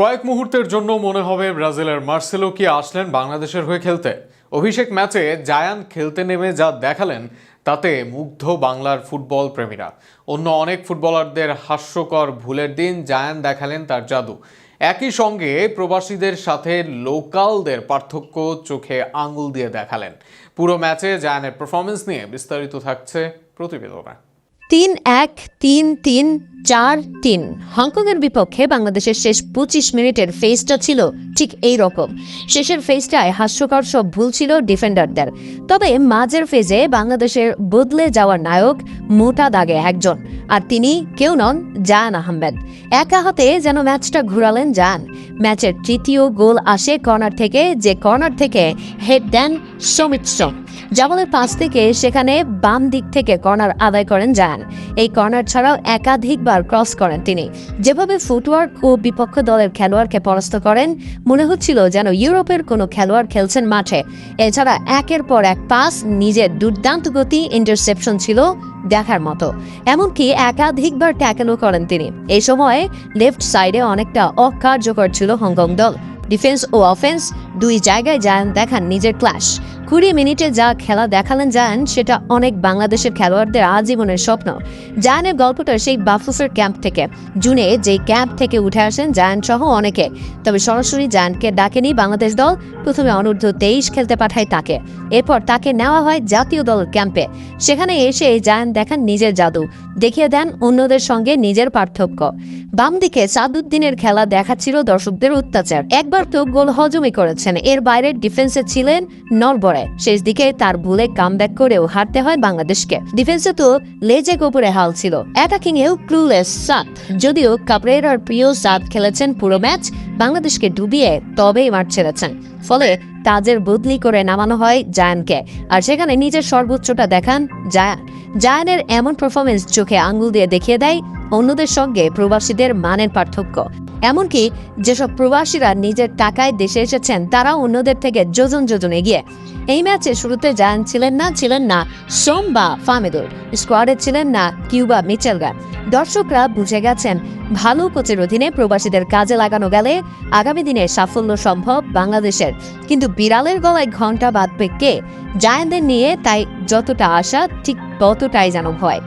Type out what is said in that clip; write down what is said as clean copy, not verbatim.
কয়েক মুহূর্তের জন্য মনে হবে ব্রাজিলের মার্সেলো কি আসলেন বাংলাদেশের হয়ে খেলতে। অভিষেক ম্যাচে জায়ান খেলতে নেমে যা দেখালেন তাতে মুগ্ধ বাংলার ফুটবল প্রেমীরা। অন্য অনেক ফুটবলারদের হাস্যকর ভুলের দিন জায়ান দেখালেন তার জাদু। একই সঙ্গে প্রবাসীদের সাথে লোকালদের পার্থক্য চোখে আঙুল দিয়ে দেখালেন। পুরো ম্যাচে জায়ানের পারফরমেন্স নিয়ে বিস্তারিত থাকছে প্রতিবেদনে। 3-1-3-3-4-3 হংকংয়ের বিপক্ষে বাংলাদেশের শেষ 25 মিনিটের ফেজটা ছিল ঠিক এই রকম। শেষের ফেজটায় হাস্যকর সব ভুল ছিল ডিফেন্ডারদের। তবে মাঝের ফেজে বাংলাদেশের বদলে যাওয়ার নায়ক মোটা দাগে একজন, আর তিনি কেউ নন, জায়ান আহমেদ। একা হাতে যেন ম্যাচটা ঘুরালেন জায়ান। ম্যাচের তৃতীয় গোল আসে কর্নার থেকে, যে কর্নার থেকে হেড দেন সৌমিত্র। জামালের পাস থেকে সেখানে বাম দিক থেকে কর্নার আদায় করেন জায়ান। এই কর্নার ছাড়াও একাধিকবার ক্রস করেন তিনি। যেভাবে ফুটওয়ার্ক ও বিপক্ষ দলের খেলোয়াড়কে পরাস্ত করেন, মনে হচ্ছিল যেন ইউরোপের কোনো খেলোয়াড় খেলছেন মাঠে। এছাড়া একের পর এক পাস, নিজের দুর্দান্ত গতি, ইন্টারসেপশন ছিল দেখার মতো। এমনকি একাধিকবার ট্যাকেলও করেন তিনি। এই সময়ে লেফট সাইডে অনেকটা অকার্যকর ছিল হংকং দল। ডিফেন্স ও অফেন্স দুই জায়গায় জায়ান দেখান নিজের ক্লাস। 20 মিনিটে যা খেলা দেখালেন জায়ান, সেটা অনেক বাংলাদেশের খেলোয়াড়দের আজীবনের স্বপ্ন। জায়ানের গল্পটা সেই বাফুফের ক্যাম্প থেকে। জুনে যেই ক্যাম্প থেকে উঠে আসেন জায়ান সহ অনেকে, তবে সরাসরি জায়ানকে ডাকেনি বাংলাদেশ দল। প্রথমে অনূর্ধ্ব 23 খেলতে পাঠায় তাকে, এরপর তাকে নেওয়া হয় জাতীয় দলের ক্যাম্পে। সেখানে এসে জায়ান দেখান নিজের জাদু, দেখিয়ে দেন অন্যদের সঙ্গে নিজের পার্থক্য। বাম দিকে সাদউদ্দিনের খেলা দেখাচ্ছিল দর্শকদের অত্যাচার। একবার তো গোল হজমই করেছেন, এর বাইরে ডিফেন্সে ছিলেন নড়বড়ে। শেষ দিকে তার ভুলে কামব্যাক করেও হারতে হয় বাংলাদেশকে। ডিফেন্সে তো লেজে গোপরে হাল ছিল, অ্যাটাকিং এও ক্লুলেস সাদ। যদিও কাবরেরার প্রিয় সাদ খেলেছেন পুরো ম্যাচ, বাংলাদেশকে ডুবিয়ে তবেই মাঠ ছেড়েছেন। ফলে তাজের বদলি করে নামানো হয় জায়ানকে, আর সেখানে নিজের সর্বোচ্চটা দেখান জায়ান। জায়ানের এমন পারফরমেন্স চোখে আঙ্গুল দিয়ে দেখিয়ে দেয় অন্যদের সঙ্গে প্রবাসীদের মানের পার্থক্য। এমনকি যেসব প্রবাসীরা নিজের টাকায় দেশে এসেছেন, তারা অন্যদের থেকে যোজন যোজন এগিয়ে। এই ম্যাচে শুরুতে জায়ান ছিলেন না সোম বা ফামেদুর, স্কোয়াডে ছিলেন না কিউবা মিচেলরা। দর্শকরা বুঝে গেছেন ভালো কোচের অধীনে প্রবাসীদের কাজে লাগানো গেলে আগামী দিনে সাফল্য সম্ভব বাংলাদেশের। কিন্তু বিড়ালের গলায় ঘন্টা বাঁধবে কে? জায়ানদের নিয়ে তাই যতটা আশা, ঠিক ততটাই যেন ভয়।